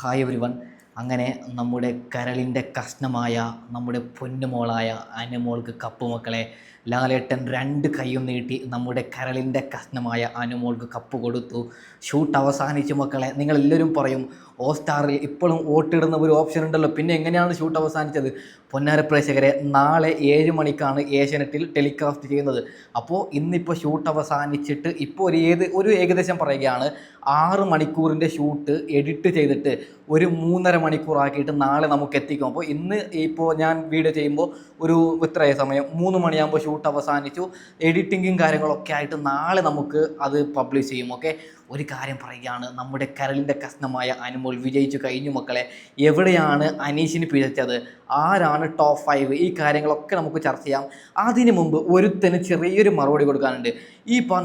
Hi everyone. അങ്ങനെ നമ്മുടെ കരളിൻ്റെ കഷ്ണമായ നമ്മുടെ പൊന്നുമോളായ അനുമോൾക്ക് കപ്പ് മക്കളെ. ലാലേട്ടൻ രണ്ട് കൈയും നീട്ടി നമ്മുടെ കരളിൻ്റെ കഷ്ണമായ അനുമോൾക്ക് കപ്പ് കൊടുത്തു. ഷൂട്ട് അവസാനിച്ചു മക്കളെ. നിങ്ങളെല്ലാവരും പറയും സ്റ്റാറിൽ ഇപ്പോഴും വോട്ടിടുന്ന ഒരു ഓപ്ഷൻ ഉണ്ടല്ലോ, പിന്നെ എങ്ങനെയാണ് ഷൂട്ട് അവസാനിച്ചത്? പൊന്നാര പ്രേക്ഷകരെ, നാളെ 7 മണിക്കാണ് ഏഷ്യാനെറ്റിൽ ടെലികാസ്റ്റ് ചെയ്യുന്നത്. അപ്പോൾ ഇന്നിപ്പോൾ ഷൂട്ട് അവസാനിച്ചിട്ട് ഇപ്പോൾ ഒരു ഏകദേശം പറയുകയാണ് 6 മണിക്കൂറിൻ്റെ ഷൂട്ട് എഡിറ്റ് ചെയ്തിട്ട് ഒരു 3.5 മണിക്കൂറാക്കിയിട്ട് നാളെ നമുക്ക് എത്തിക്കും. അപ്പോൾ ഇന്ന് ഇപ്പോൾ ഞാൻ വീഡിയോ ചെയ്യുമ്പോൾ ഒരു എത്രയായ സമയം 3 മണിയാകുമ്പോൾ ഷൂട്ട് അവസാനിച്ചു. എഡിറ്റിങ്ങും കാര്യങ്ങളൊക്കെ ആയിട്ട് നാളെ നമുക്ക് അത് പബ്ലിഷ് ചെയ്യും. ഓക്കെ, ഒരു കാര്യം പറയുകയാണ്, നമ്മുടെ കരളിൻ്റെ കഷ്ണമായ അനുമോൾ വിജയിച്ചു കഴിഞ്ഞു മക്കളെ. എവിടെയാണ് അനീഷിന് പിഴച്ചത്? ആരാണ് ടോപ്പ് 5? ഈ കാര്യങ്ങളൊക്കെ നമുക്ക് ചർച്ച ചെയ്യാം. അതിനു മുമ്പ് ഒരുത്തന് ചെറിയൊരു മറുപടി കൊടുക്കാനുണ്ട്.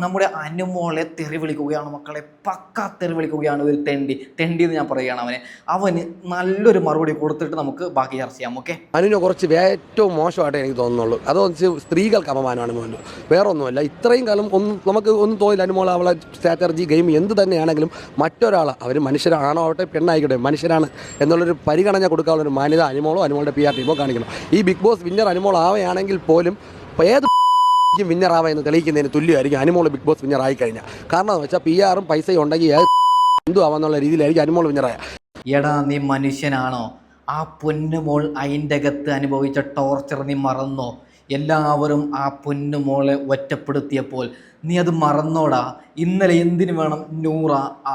നമ്മുടെ അനുമോളെ തെറി വിളിക്കുകയാണ് മക്കളെ, പക്കാ തെറി വിളിക്കുകയാണ്. ഒരു തെണ്ടി എന്ന് ഞാൻ പറയുകയാണ്. അവന് നല്ലൊരു മറുപടി കൊടുത്തിട്ട് നമുക്ക് ബാക്കി ചർച്ച ചെയ്യാം. ഓക്കെ, അനുവിനെ കുറച്ച് ഏറ്റവും മോശമായിട്ട് എനിക്ക് തോന്നുന്നുള്ളൂ. അത് സ്ത്രീകൾക്ക് അപമാനമാണ് മോനു, വേറെ ഒന്നുമല്ല. ഇത്രയും കാലം നമുക്ക് ഒന്നും തോന്നില്ല. അനുമോൾ അവളെ സ്ട്രാറ്റജി ഗെയിം എന്ത് തന്നെയാണെങ്കിലും മറ്റൊരാൾ, അവർ മനുഷ്യരാണോ ആവട്ടെ പെണ്ണായിക്കട്ടെ, മനുഷ്യരാണ് എന്നുള്ളൊരു പരിഗണന കൊടുക്കാനുള്ളൊരു മാന്യത അനുമോളോ അനുമോളുടെ PR ടീമോ കാണിക്കണം. ഈ ബിഗ് ബോസ് വിന്നർ അനുമോൾ ആവുകയാണെങ്കിൽ പോലും ഏത് വിന്നറാവുക എന്ന് തെളിയിക്കുന്നതിന് തുല്യമായിരിക്കും അനുമോൾ ബിഗ് ബോസ് വിന്നർ ആയിക്കഴിഞ്ഞാൽ. കാരണം എന്ന് വെച്ചാൽ PR പൈസയും ഉണ്ടെങ്കിൽ എന്തു ആവാന്നുള്ള രീതിയിലായിരിക്കും അനുമോൾ വിന്നറായ. എടാ, നീ മനുഷ്യനാണോ? ആ പൊന്നുമോൾ അതിൻ്റെ അകത്ത് അനുഭവിച്ച ടോർച്ചർ നീ മറന്നോ? എല്ലാവരും ആ പൊന്നുമോളെ ഒറ്റപ്പെടുത്തിയപ്പോൾ നീ അത് മറന്നോടാ? ഇന്നലെ എന്തിനു വേണം നൂറ,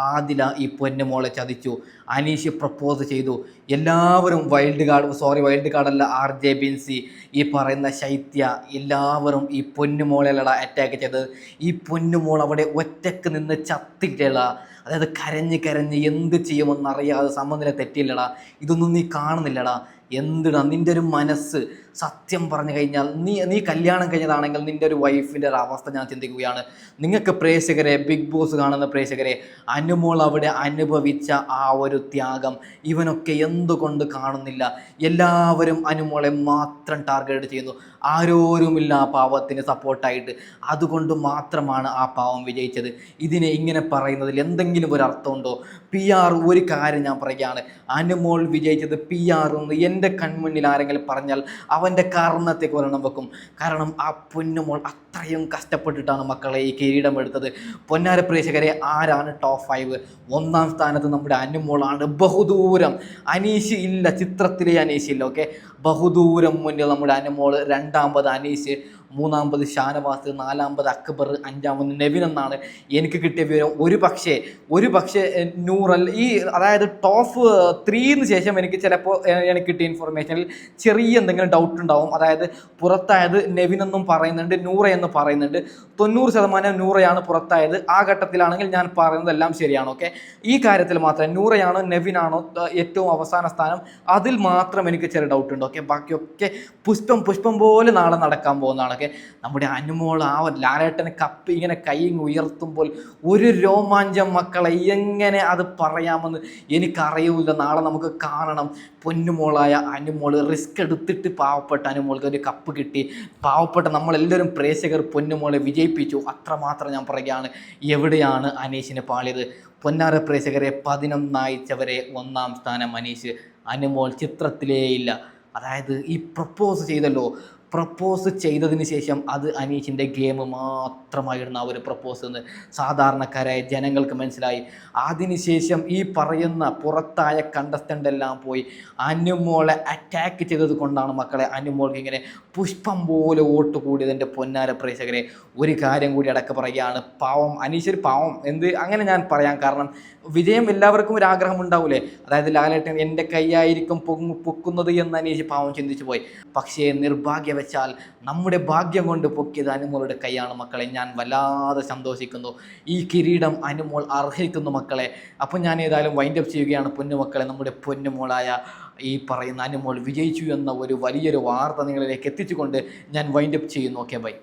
ആദില ഈ പൊന്നുമോളെ ചതിച്ചു. അനീഷ് പ്രപ്പോസ് ചെയ്തു. എല്ലാവരും വൈൽഡ് കാർഡല്ല, RJ ബിൻസി, ഈ പറയുന്ന ശൈത്യ, എല്ലാവരും ഈ പൊന്നുമോളെല്ലടാ അറ്റാക്ക് ചെയ്തത്. ഈ പൊന്നുമോൾ അവിടെ ഒറ്റക്ക് നിന്ന് ചത്തിട്ടല്ല, അതായത് കരഞ്ഞ് എന്ത് ചെയ്യുമെന്നറിയാതെ സമനില തെറ്റില്ലടാ. ഇതൊന്നും നീ കാണുന്നില്ലടാ. എന്തിടാ നിൻ്റെ ഒരു മനസ്സ്? സത്യം പറഞ്ഞു കഴിഞ്ഞാൽ നീ കല്യാണം കഴിഞ്ഞതാണെങ്കിൽ നിൻ്റെ ഒരു വൈഫിൻ്റെ ഒരു അവസ്ഥ ഞാൻ ചിന്തിക്കുകയാണ്. നിങ്ങൾക്ക് പ്രേക്ഷകരെ, ബിഗ് ബോസ് കാണുന്ന പ്രേക്ഷകരെ, അനുമോൾ അവിടെ അനുഭവിച്ച ആ ഒരു ത്യാഗം ഇവനൊക്കെ എന്തുകൊണ്ട് കാണുന്നില്ല? എല്ലാവരും അനുമോളെ മാത്രം ടാർഗറ്റ് ചെയ്യുന്നു. ആരോരുമില്ല ആ പാവത്തിന് സപ്പോർട്ടായിട്ട്. അതുകൊണ്ട് മാത്രമാണ് ആ പാവം വിജയിച്ചത്. ഇതിനെ ഇങ്ങനെ പറയുന്നതിൽ എന്തെങ്കിലും ഒരു അർത്ഥമുണ്ടോ? PR ഒരു കാര്യം ഞാൻ പറയുകയാണ്, അനുമോൾ വിജയിച്ചത് PR എന്ന് എൻ്റെ കൺമുന്നിൽ ആരെങ്കിലും പറഞ്ഞാൽ അവൻ്റെ കാരണത്തേക്ക് ഒരെണ്ണം വെക്കും. കാരണം ആ പൊന്നുമോൾ അത്രയും കഷ്ടപ്പെട്ടിട്ടാണ് മക്കളെ ഈ കിരീടം എടുത്തത്. പൊന്നാര പ്രേക്ഷകരെ, ആരാണ് ടോപ്പ് 5? 1-ാം സ്ഥാനത്ത് നമ്മുടെ അനുമോളാണ്. ബഹുദൂരം അനീഷ് ഇല്ല, ചിത്രത്തിലെ അനീഷ് ഇല്ല. ഓക്കെ, ബഹുദൂരം മുന്നിൽ നമ്മുടെ അനുമോൾ. 2-ാമത് അനീഷ്, 3-ാമത് ഷാനവാസ്, 4-ാമത് അക്ബർ, 5-ാമത് നെവിൻ എന്നാണ് എനിക്ക് കിട്ടിയ വിവരം. ഒരു പക്ഷേ നൂറല്ല, അതായത് ടോപ്പ് 3-ന് ശേഷം എനിക്ക് ചിലപ്പോൾ എനിക്ക് കിട്ടിയ ഇൻഫർമേഷനിൽ ചെറിയ എന്തെങ്കിലും ഡൗട്ട് ഉണ്ടാവും. അതായത് പുറത്തായത് നെവിൻ എന്നും പറയുന്നുണ്ട്, നൂറ എന്ന് പറയുന്നുണ്ട്. 90% നൂറയാണ് പുറത്തായത്. ആ ഘട്ടത്തിലാണെങ്കിൽ ഞാൻ പറയുന്നതെല്ലാം ശരിയാണ്. ഓക്കെ, ഈ കാര്യത്തിൽ മാത്രം നൂറയാണോ നെവിനാണോ ഏറ്റവും അവസാന സ്ഥാനം, അതിൽ മാത്രം എനിക്ക് ചെറിയ ഡൗട്ട് ഉണ്ട്. ഓക്കെ, ബാക്കിയൊക്കെ പുഷ്പം പോലെ നാളെ നടക്കാൻ പോകുന്നതാണ്. ഓക്കെ, നമ്മുടെ അനുമോൾ ആ ലാലേട്ടനെ കപ്പ് ഇങ്ങനെ കൈ ഉയർത്തുമ്പോൾ ഒരു രോമാഞ്ചം മക്കളെ, എങ്ങനെ അത് പറയാമെന്ന് എനിക്കറിയില്ല. നാളെ നമുക്ക് കാണണം. പൊന്നുമോളായ അനുമോൾ റിസ്ക് എടുത്തിട്ട് പാവപ്പെട്ട അനുമോൾക്ക് ഒരു കപ്പ് കിട്ടി. പാവപ്പെട്ട നമ്മളെല്ലാവരും പ്രേക്ഷകർ പൊന്നുമോളെ വിജയിപ്പിച്ചു. അത്രമാത്രം ഞാൻ പറയുകയാണ്. എവിടെയാണ് അനീഷിന് പാളിയത്? പൊന്നാര പ്രേക്ഷകരെ, 11 ആഴ്ച വരെ 1-ാം സ്ഥാനം അനീഷ്. അനുമോൾ ചിത്രത്തിലേ ഇല്ല. അതായത് ഈ പ്രപ്പോസ് ചെയ്തതിന് ശേഷം അത് അനീഷിൻ്റെ ഗെയിം മാത്രമായിരുന്നു. ആ ഒരു പ്രപ്പോസ് എന്ന് സാധാരണക്കാരായ ജനങ്ങൾക്ക് മനസ്സിലായി. അതിനുശേഷം ഈ പറയുന്ന പുറത്തായ കണ്ടസ്റ്റൻ്റ് എല്ലാം പോയി അനുമോളെ അറ്റാക്ക് ചെയ്തത് കൊണ്ടാണ് മക്കളെ അനുമോൾക്ക് ഇങ്ങനെ പുഷ്പം പോലെ വോട്ട് കൂടിയതിൻ്റെ പൊന്നാര പ്രേക്ഷകരെ. ഒരു കാര്യം കൂടി അടക്കം പറയുകയാണ്, പാവം അനീഷ് ഒരു പാവം. അങ്ങനെ ഞാൻ പറയാം, കാരണം വിജയം എല്ലാവർക്കും ഒരു ആഗ്രഹം ഉണ്ടാവില്ലേ? അതായത് ലാലേട്ടൻ എൻ്റെ കൈയായിരിക്കും പൊക്കുന്നത് എന്ന് അനീഷ് പാവം ചിന്തിച്ചു പോയി. പക്ഷേ നിർഭാഗ്യവശാൽ നമ്മുടെ ഭാഗ്യം കൊണ്ട് പൊക്കിയത് അനുമോളുടെ കൈയാണ് മക്കളെ. ഞാൻ വല്ലാതെ സന്തോഷിക്കുന്നു. ഈ കിരീടം അനുമോൾ അർഹിക്കുന്നു മക്കളെ. അപ്പോൾ ഞാൻ ഏതായാലും വൈൻഡപ്പ് ചെയ്യുകയാണ് പൊന്നുമക്കളെ. നമ്മുടെ പൊന്നുമോളായ ഈ പറയുന്ന അനുമോൾ വിജയിച്ചു എന്ന ഒരു വലിയൊരു വാർത്ത നിങ്ങളിലേക്ക് എത്തിച്ചുകൊണ്ട് ഞാൻ വൈൻഡപ്പ് ചെയ്യുന്നു. Okay, by.